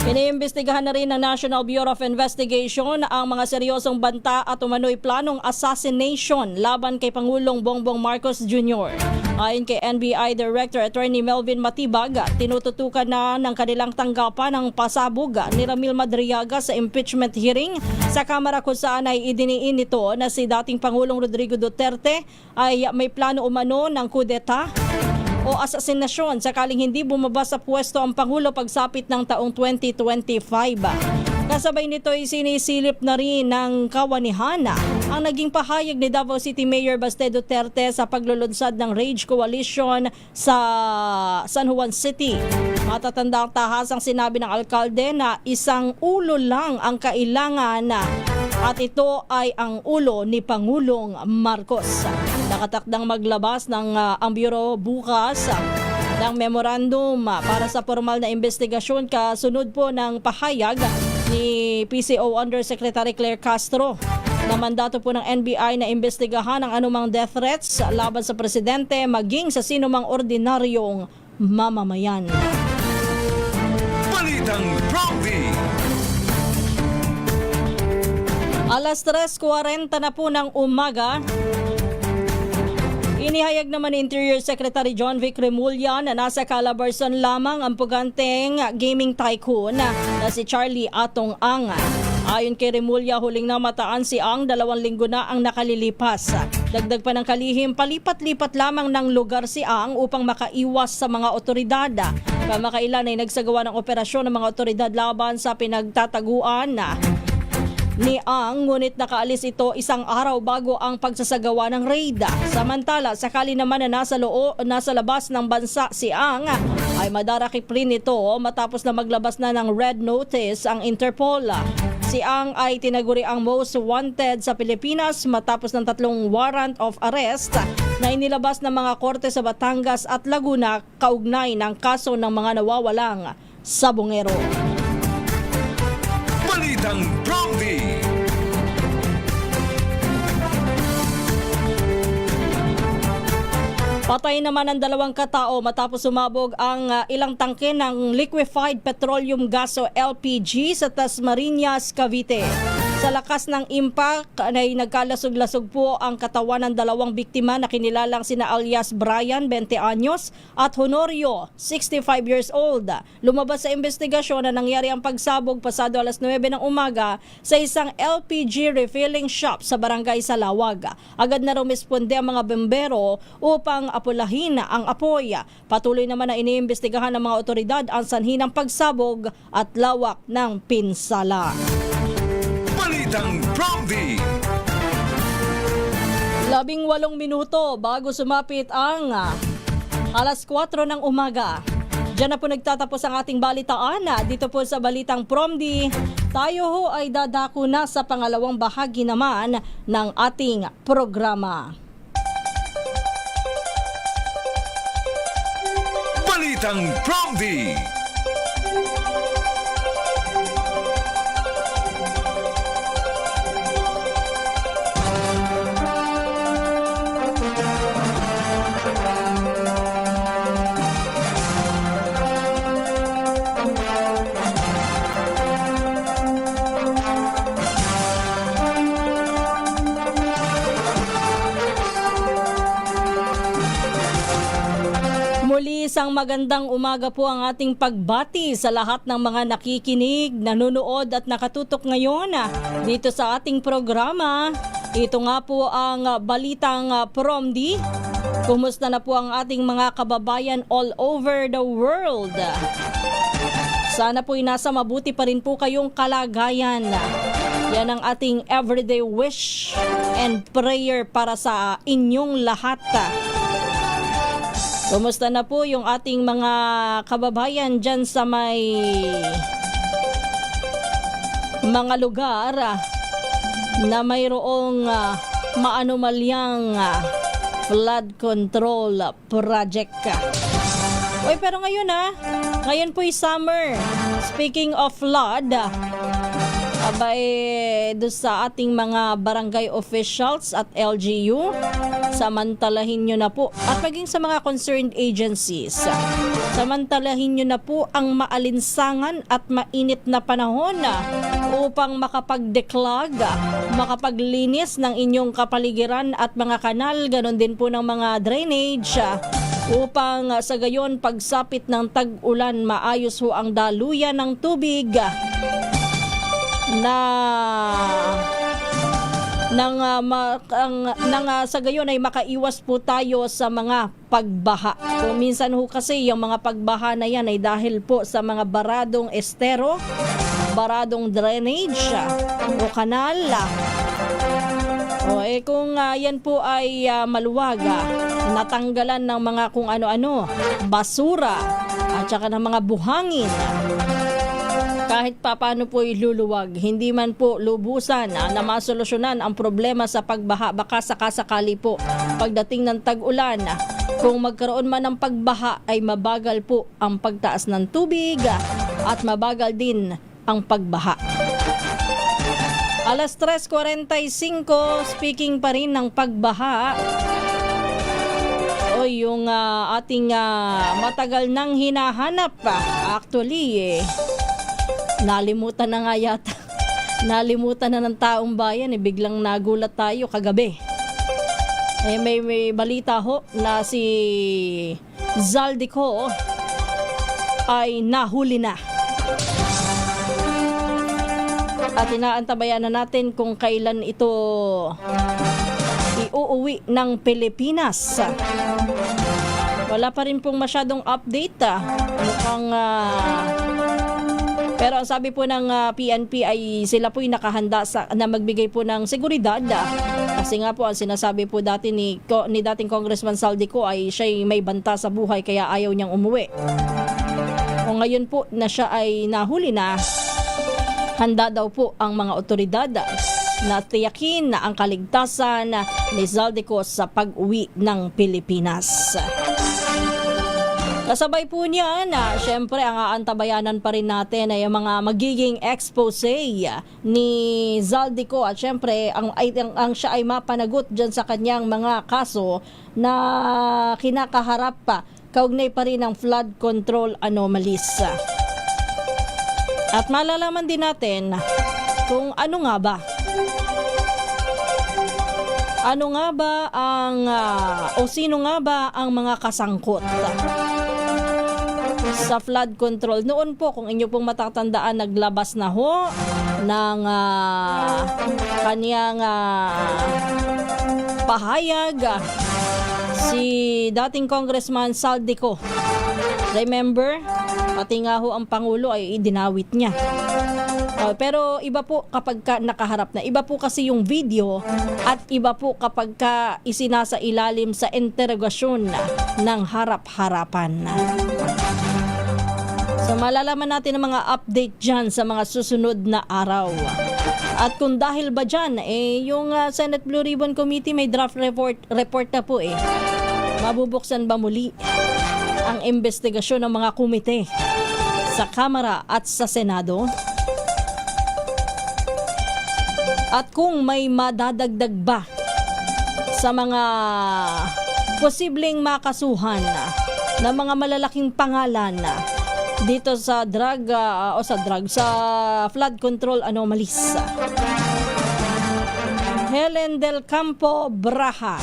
Iniimbestigahan na rin ng National Bureau of Investigation ang mga seryosong banta at umano'y planong assassination laban kay Pangulong Bongbong Marcos Jr. Ayon kay NBI Director Attorney Melvin Matibag, tinututukan na ng kanilang tanggapan ang pasabog ni Ramil Madriaga sa impeachment hearing sa Kamara kung saan ay idiniin nito na si dating Pangulong Rodrigo Duterte ay may plano umano ng kudeta o asasinasyon sakaling hindi bumaba sa pwesto ang Pangulo pagsapit ng taong 2025. Kasabay nito ay sinisilip na rin ng kawanihan ang naging pahayag ni Davao City Mayor Baste Duterte sa paglulunsad ng Rage Coalition sa San Juan City. Matatanda ang tahasang sinabi ng alkalde na isang ulo lang ang kailangan at ito ay ang ulo ni Pangulong Marcos. Nakatakdang maglabas ng ang Bureau bukas ng memorandum para sa formal na investigasyon kasunod po ng pahayag ni PCO Undersecretary Claire Castro na mandato po ng NBI na imbestigahan ang anumang death threats laban sa presidente maging sa sinumang ordinaryong mamamayan. Balitang Prompty. Alas 3:40 na po ng umaga. Inihayag naman ni Interior Secretary John Vic Remulla na nasa Calabarzon lamang ang puganteng gaming tycoon na si Charlie Atong Ang. Ayon kay Remulla, huling namataan si Ang 2 linggo na ang nakalilipas. Dagdag pa ng kalihim, palipat-lipat lamang ng lugar si Ang upang makaiwas sa mga otoridad. Kamakailan ay nagsagawa ng operasyon ng mga otoridad laban sa pinagtataguan ni Ang, ngunit nakaalis ito isang araw bago ang pagsasagawa ng raid. Samantala, sakali naman na nasa labas ng bansa si Ang, ay madarakip rin ito matapos na maglabas na ng red notice ang Interpol. Si Ang ay tinaguri ang most wanted sa Pilipinas matapos ng 3 warrant of arrest na inilabas ng mga korte sa Batangas at Laguna kaugnay ng kaso ng mga nawawalang sabongero. Balitang Promdi. Patay naman ang 2 katao matapos sumabog ang ilang tangke ng liquefied petroleum gas o LPG sa Tasmariñas, Cavite. Sa lakas ng impact ay nagkalasog-lasog po ang katawan ng 2 biktima na kinilalang sina alias Brian, 20 anyos, at Honorio, 65 years old. Lumabas sa investigasyon na nangyari ang pagsabog pasado alas 9 ng umaga sa isang LPG refilling shop sa barangay Salawag. Agad na rumisponde ang mga bombero upang apulahin ang apoy. Patuloy naman na iniimbestigahan ng mga otoridad ang sanhi ng pagsabog at lawak ng pinsala. Balitang Promdi. 18 minuto bago sumapit ang alas 4 ng umaga. Diyan na po nagtatapos ang ating balitaan. Dito po sa Balitang Promdi, tayo ho ay dadako na sa pangalawang bahagi naman ng ating programa. Balitang Promdi. Muli isang magandang umaga po ang ating pagbati sa lahat ng mga nakikinig, nanonood at nakatutok ngayon dito sa ating programa. Ito nga po ang Balitang Promdi. Kumusta na po ang ating mga kababayan all over the world? Sana po'y nasa mabuti pa rin po kayong kalagayan. Yan ang ating everyday wish and prayer para sa inyong lahat. Kumusta na po yung ating mga kababayan dyan sa may mga lugar na mayroong maanumalyang flood control project? Uy, pero ngayon ngayon po'y summer. Speaking of flood, doon sa ating mga barangay officials at LGU, samantalahin nyo na po, at maging sa mga concerned agencies, samantalahin nyo na po ang maalinsangan at mainit na panahon upang makapag-declog, makapaglinis ng inyong kapaligiran at mga kanal, ganon din po ng mga drainage, upang sa gayon pagsapit ng tag-ulan maayos ho ang daluyan ng tubig sa gayon ay makaiwas po tayo sa mga pagbaha. Kung minsan ho kasi yung mga pagbaha na yan ay dahil po sa mga baradong estero, baradong drainage o kanal. Kung yan po ay maluwag, natanggalan ng mga kung ano-ano, basura at saka ng mga buhangin, kahit papaano po iluluwag, hindi man po lubusan na masolusyonan ang problema sa pagbaha. Baka sakasakali po pagdating ng tag-ulan, kung magkaroon man ng pagbaha ay mabagal po ang pagtaas ng tubig at mabagal din ang pagbaha. Alas 3:45, speaking pa rin ng pagbaha, yung ating matagal nang hinahanap actually nalimutan na nga yata. Nalimutan na ng taong bayan. Biglang nagulat tayo kagabi. May balita ho na si Zaldico ay nahuli na. At inaantabayan na natin kung kailan ito iuuwi ng Pilipinas. Wala pa rin pong masyadong update. Mukhang Pero ang sabi po ng PNP ay sila po'y nakahanda na magbigay po ng seguridad. Kasi nga po ang sinasabi po dati ni dating Congressman Saldico ay siya'y may banta sa buhay kaya ayaw niyang umuwi. O ngayon po na siya ay nahuli na, handa daw po ang mga otoridad na tiyakin na ang kaligtasan ni Zaldico sa pag-uwi ng Pilipinas. Kasabay po niya na syempre ang aantabayanan pa rin natin ay ang mga magiging expose ni Zaldico at syempre ang siya ay mapanagot dyan sa kanyang mga kaso na kinakaharap pa kaugnay pa rin ng flood control anomalies. At malalaman din natin kung ano nga ba ang o sino nga ba ang mga kasangkot sa flood control. Noon po, kung inyo pong matatandaan, naglabas na ho ng kaniyang pahayag si dating Congressman Saldico. Remember? Pati nga ho ang Pangulo ay idinawit niya. Pero iba po kapag nakaharap na. Iba po kasi yung video at iba po kapag isinasa ilalim sa interogasyon ng harap-harapan. So malalaman natin ang mga update dyan sa mga susunod na araw. At kung dahil ba dyan, yung Senate Blue Ribbon Committee may draft report na po Mabubuksan ba muli ang investigasyon ng mga komite sa Kamara at sa Senado? At kung may madadagdag ba sa mga posibleng makasuhan na mga malalaking pangalan dito sa sa flood control anomalies. Helen Del Campo Braha,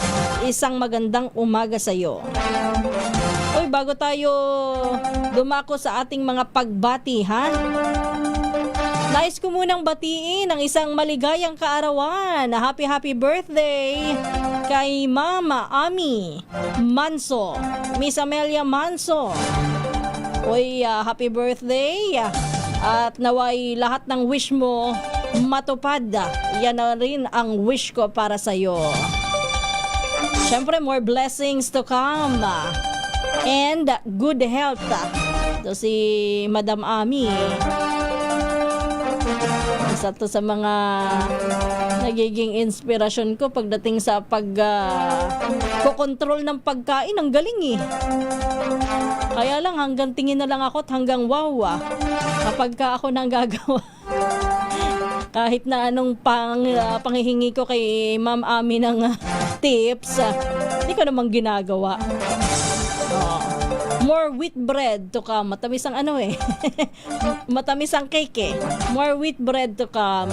isang magandang umaga sa iyo. Uy, bago tayo dumako sa ating mga pagbati, nais ko munang batiin ang isang maligayang kaarawan. Happy birthday kay Mama Ami Manso, Miss Amelia Manso. Uy, happy birthday at naway lahat ng wish mo matupad. Yan na rin ang wish ko para sa iyo. Siyempre, more blessings to come and good health. So si Madam Ami, isa to sa mga nagiging inspirasyon ko pagdating sa pag-kontrol ng pagkain. Ang galing Kaya lang hanggang tingin na lang ako at hanggang wow kapag ako nang gagawa. Kahit na anong panghihingi ko kay Ma'am Ami ng tips, hindi ko namang ginagawa. More wheat bread to come. Matamis ang matamis ang cake More wheat bread to come.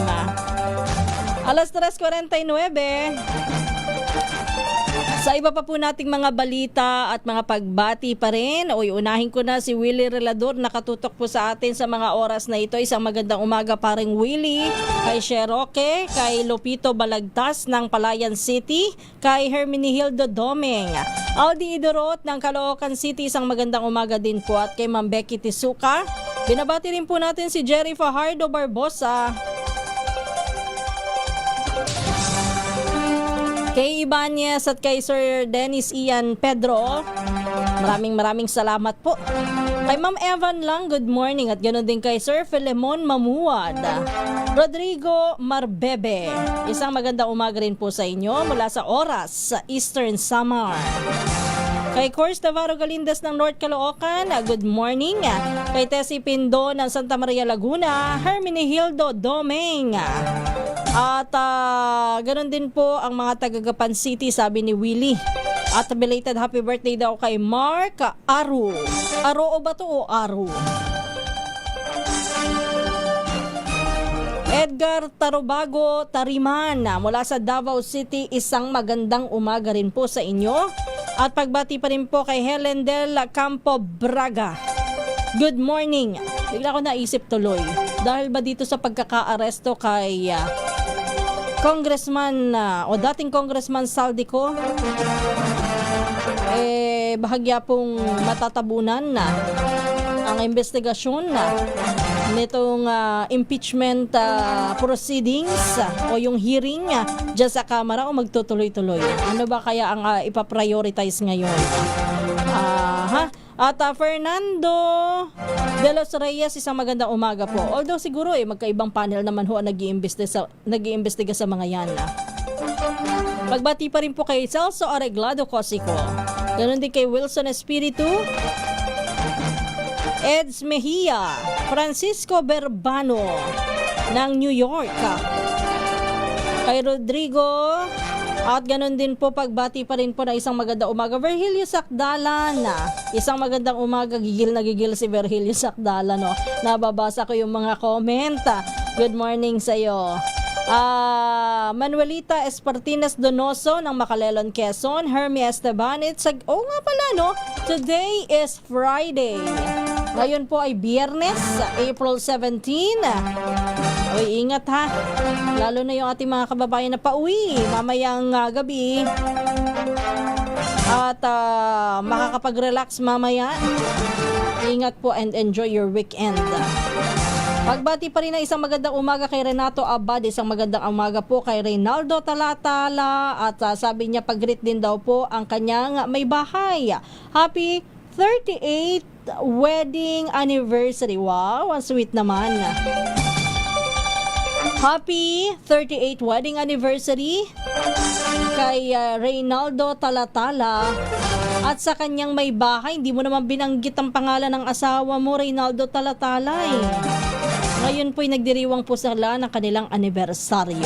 Alas 3:49. Sa iba pa po nating mga balita at mga pagbati pa rin, unahin ko na si Willie Relador, nakatutok po sa atin sa mga oras na ito. Isang magandang umaga paring Willie, kay Sheroke, kay Lupito Balagtas ng Palayan City, kay Herminie Hildo Doming, Aldi Idorot ng Caloocan City, isang magandang umaga din po, at kay Ma'am Becky Tisuka. Binabati rin po natin si Jerry Fajardo Barbosa, kay Ibanez at kay Sir Dennis Ian Pedro. Maraming salamat po. Kay Ma'am Evan Lang, good morning. At ganoon din kay Sir Filemon Mamuad, Rodrigo Marbebe. Isang magandang umaga rin po sa inyo mula sa Oras sa Eastern Samar. Kay Cors Navarro Galindas ng North Caloocan, good morning. Kay Tessie Pindo ng Santa Maria Laguna, Herminie Hildo Doming. At ganoon din po ang mga taga-Gapan City, sabi ni Willie. At belated happy birthday daw kay Mark Aru. Aro o ba to o Aru? Edgar Tarubago Tariman mula sa Davao City, isang magandang umaga rin po sa inyo. At pagbati pa rin po kay Helen Del Campo Braga, good morning. Bigla ko naisip tuloy, dahil ba dito sa pagkaka-aresto kay Congressman o dating Congressman Saldico, bahagya pong matatabunan na ang investigasyon nitong impeachment proceedings o yung hearing dyan sa Kamara o magtutuloy-tuloy? Ano ba kaya ang ipaprioritize ngayon? At Fernando de los Reyes, isang magandang umaga po. Although siguro magkaibang panel naman ho ang nag-iimbestiga sa mga yan. Pagbati pa rin po kay Celso Areglado Cosico. Ganon din kay Wilson Espiritu, Eds Mejia, Francisco Berbano ng New York, kay Rodrigo, at ganon din po pagbati pa rin po na isang magandang umaga Virgilio Sakdalan. Isang magandang umaga, gigil na gigil si Virgilio Sakdalan, no? Nababasa ko yung mga comment. Good morning sa iyo. Manuelita Espartinas Donoso ng Macalelon, Quezon. Hermie Estebanit. Nga pala, no? Today is Friday. Ngayon po ay Biyernes, April 17. Uy, ingat ha. Lalo na yung ating mga kababayan na pauwi mamayang gabi. At makakapag-relax mamaya. Ingat po and enjoy your weekend. Pagbati pa rin na isang magandang umaga kay Renato Abad, isang magandang umaga po kay Reynaldo Talatala, at sabi niya pag-greet din daw po ang kanyang may bahay. Happy 38th wedding anniversary. Wow, ang sweet naman. Happy 38th wedding anniversary kay Reynaldo Talatala. At sa kanyang may bahay, hindi mo naman binanggit ang pangalan ng asawa mo, Reynaldo Talatala. Ngayon po'y nagdiriwang po sila ng kanilang anibersaryo.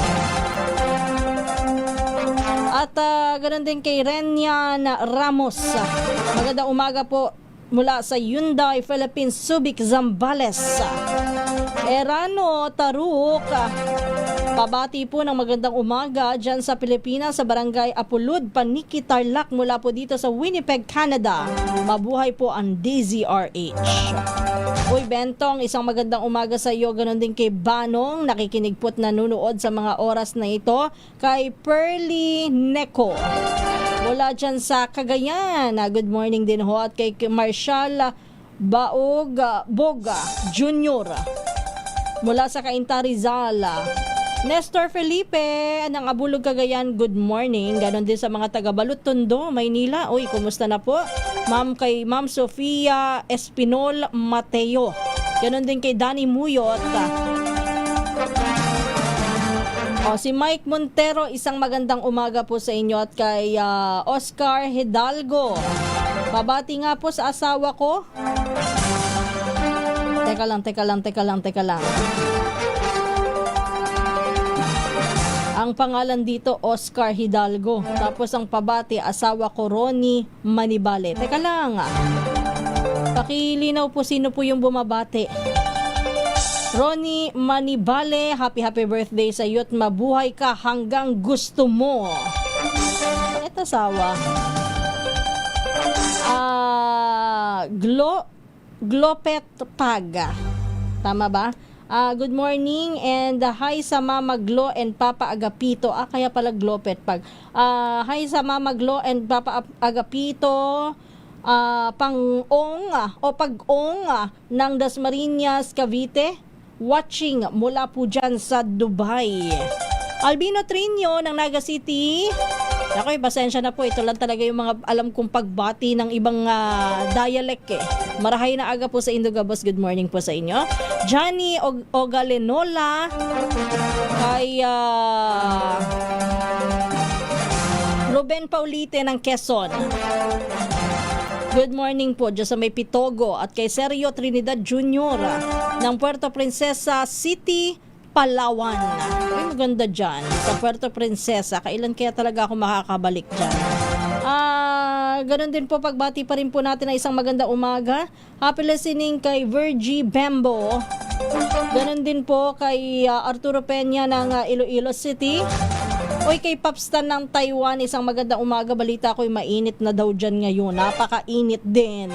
At ganoon din kay Renyan Ramos. Magandang umaga po mula sa Hyundai Philippines, Subic, Zambales. Erano Taruk, pabati po ng magandang umaga dyan sa Pilipinas, sa Barangay Apulud, Paniki, Tarlac, mula po dito sa Winnipeg, Canada. Mabuhay po ang DZRH. Uy, Bentong, isang magandang umaga sa iyo. Ganon din kay Banong, nakikinig po't nanunood sa mga oras na ito. Kay Pearly Neko, mula dyan sa Cagayan. Good morning din ho. At kay Marshall Boga Jr. mula sa Cainta, Rizal. Nestor Felipe ng Abulog, Cagayan, good morning. Ganon din sa mga taga-Balot, Tondo, Maynila. Uy, kumusta na po? Kay Ma'am Sofia Espinol Mateo. Ganon din kay Danny Muyot. Si Mike Montero, isang magandang umaga po sa inyo. At kay Oscar Hidalgo, pabati nga po sa asawa ko. Teka lang. Ang pangalan dito, Oscar Hidalgo. Tapos ang pabati, asawa ko, Ronnie Manibale. Teka lang. Pakilinaw po sino po yung bumabati. Ronnie Manibale, happy birthday sa iyo at mabuhay ka hanggang gusto mo. Ito asawa. Glopet Pag. Tama ba? Good morning and hi sa Mama Glo and Papa Agapito. Kaya pala Glopet Pag. Hi sa Mama Glo and Papa Agapito. Pag-ong ng Dasmariñas, Cavite. Watching mula po dyan sa Dubai. Albino Trinio ng Naga City. Ako'y pasensya na po. Ito lang talaga yung mga alam kong pagbati ng ibang dialect Marahay na aga po sa Indogabos. Good morning po sa inyo. Johnny Ogalenola. Kay Ruben Paulite ng Quezon. Good morning po dyan sa may Pitogo. At kay Sergio Trinidad Jr. ng Puerto Princesa City, Palawan. Ay, maganda dyan. Sa Puerto Princesa. Kailan kaya talaga ako makakabalik dyan? Ganon din po, pagbati pa rin po natin na isang maganda umaga. Happy listening kay Virgie Bembo. Ganon din po kay Arturo Peña ng Iloilo City. Oy, kay Papstan ng Taiwan, isang magandang umaga. Balita ko'y mainit na daw dyan ngayon. Napakainit din.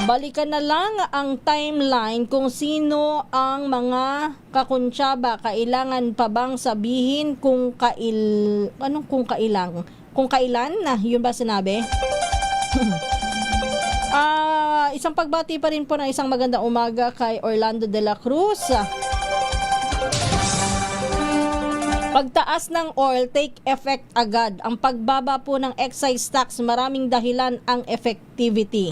Balikan na lang ang timeline kung sino ang mga kakuntsaba. Kailangan pa bang sabihin kung kailan na? Yun ba sinabi? isang pagbati pa rin po ng isang magandang umaga kay Orlando de la Cruz. Pagtaas ng oil, take effect agad. Ang pagbaba po ng excise tax, maraming dahilan ang effectivity.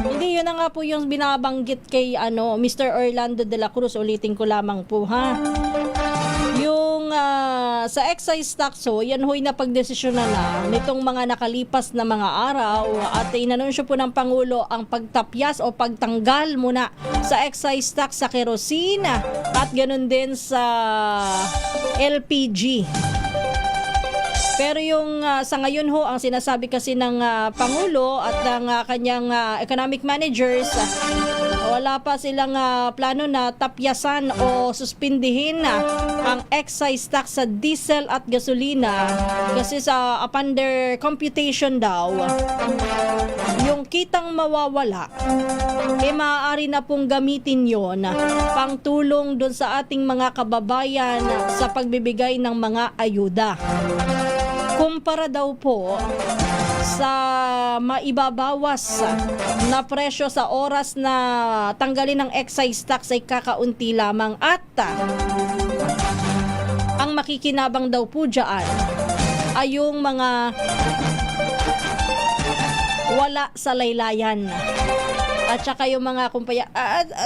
Hindi, yun na nga po yung binabanggit kay Mr. Orlando de la Cruz. Ulitin ko lamang po ha. Yung sa excise tax, yan ho'y napagdesisyonan na nitong mga nakalipas na mga araw at inanunsyo po ng Pangulo ang pagtapyas o pagtanggal muna sa excise tax sa kerosene at ganun din sa LPG. Pero yung sa ngayon ho, ang sinasabi kasi ng Pangulo at ng kanyang economic managers, wala pa silang plano na tapyasan o suspindihin ang excise tax sa diesel at gasolina kasi sa upon their computation daw, yung kitang mawawala, maaari na pong gamitin yon pang tulong doon sa ating mga kababayan sa pagbibigay ng mga ayuda. Kumpara daw po sa maibabawas na presyo sa oras na tanggalin ng excise tax ay kakaunti lamang at ang makikinabang daw po dyan ay yung mga wala sa laylayan at saka yung mga kumpanya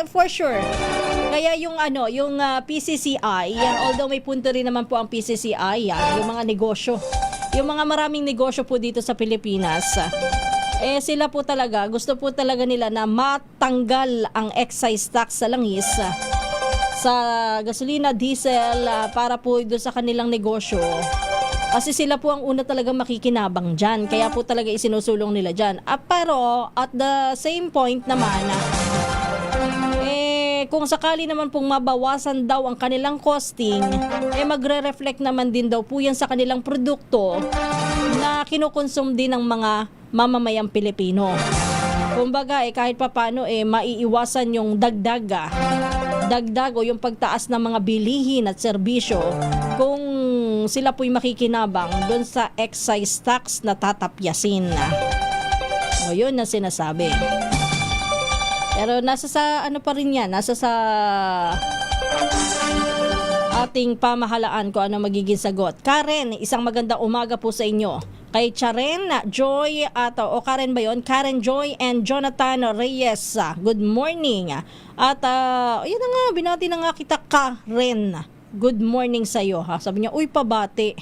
for sure. Kaya yung yung PCCI, although may punto rin naman po ang PCCI, yung mga negosyo. Yung mga maraming negosyo po dito sa Pilipinas, sila po talaga, gusto po talaga nila na matanggal ang excise tax sa langis, sa gasolina, diesel, para po doon sa kanilang negosyo. Kasi sila po ang una talaga makikinabang dyan. Kaya po talaga isinusulong nila dyan. Pero at the same point naman, kung sakali naman pong mabawasan daw ang kanilang costing, magre-reflect naman din daw po yan sa kanilang produkto na kinukonsum din ng mga mamamayang Pilipino. Kumbaga, kahit papano, maiiwasan yung dagdag o yung pagtaas ng mga bilihin at serbisyo kung sila po'y makikinabang doon sa excise tax na tatapyasin. O yun na sinasabi. Pero nasa sa pa rin yan, nasa sa ating pamahalaan kung ano magiging sagot. Karen, isang magandang umaga po sa inyo. Kay Charen, Joy, Karen ba yun? Karen, Joy, and Jonathan Reyes. Good morning. At yun na nga, binati na nga kita, Karen. Good morning sa iyo ha. Sabi niya, uy pabati.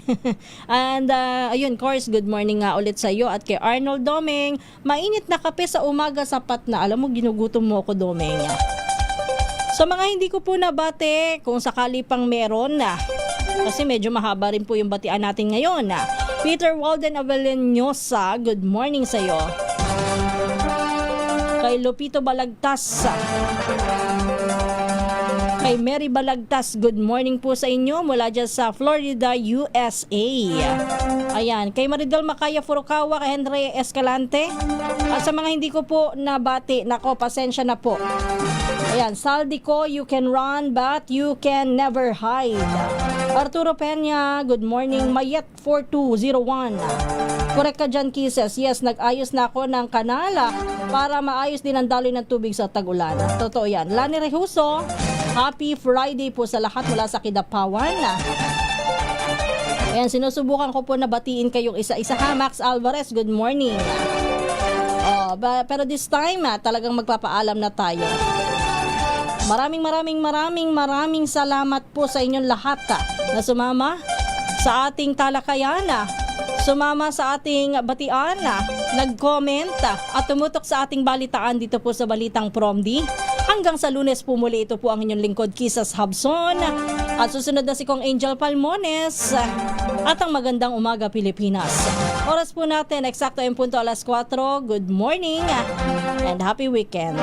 And ayun, course, good morning nga ulit sa iyo at kay Arnold Domeng. Mainit na kape sa umaga, sapat na. Alam mo, ginugutom mo ako, Domeng. So mga hindi ko po nabate, kung sakali pang meron na. Kasi medyo mahaba rin po yung batian natin ngayon. Peter Walden Avelinosa, good morning sa iyo. Kay Lupito Balagtas. Kay Mary Balagtas, good morning po sa inyo mula dyan sa Florida, USA. Ayan, kay Maridel Macaya Furukawa, kay Henry Escalante. At sa mga hindi ko po nabati, nako, pasensya na po. Ayan, Saldico, you can run but you can never hide. Arturo Peña, good morning. Mayet 4201. Correct ka dyan, Kisses. Yes, nag-ayos na ako ng kanala para maayos din ang daloy ng tubig sa tag-ulan. Totoo yan. Lani Rehuso, happy Friday po sa lahat mula sa Kidapawan. Ayan, sinusubukan ko po na batiin kayong isa-isa ha. Max Alvarez, good morning. Pero this time, talagang magpapaalam na tayo. Maraming salamat po sa inyong lahat na sumama sa ating talakayan, sumama sa ating batian, nag-comment at tumutok sa ating balitaan dito po sa Balitang PROMD. Hanggang sa Lunes po muli, ito po ang inyong lingkod, Kisas Habson. At susunod na si Kong Angel Palmones at ang Magandang Umaga Pilipinas. Oras po natin, eksakto yung punto 4:00. Good morning and happy weekend.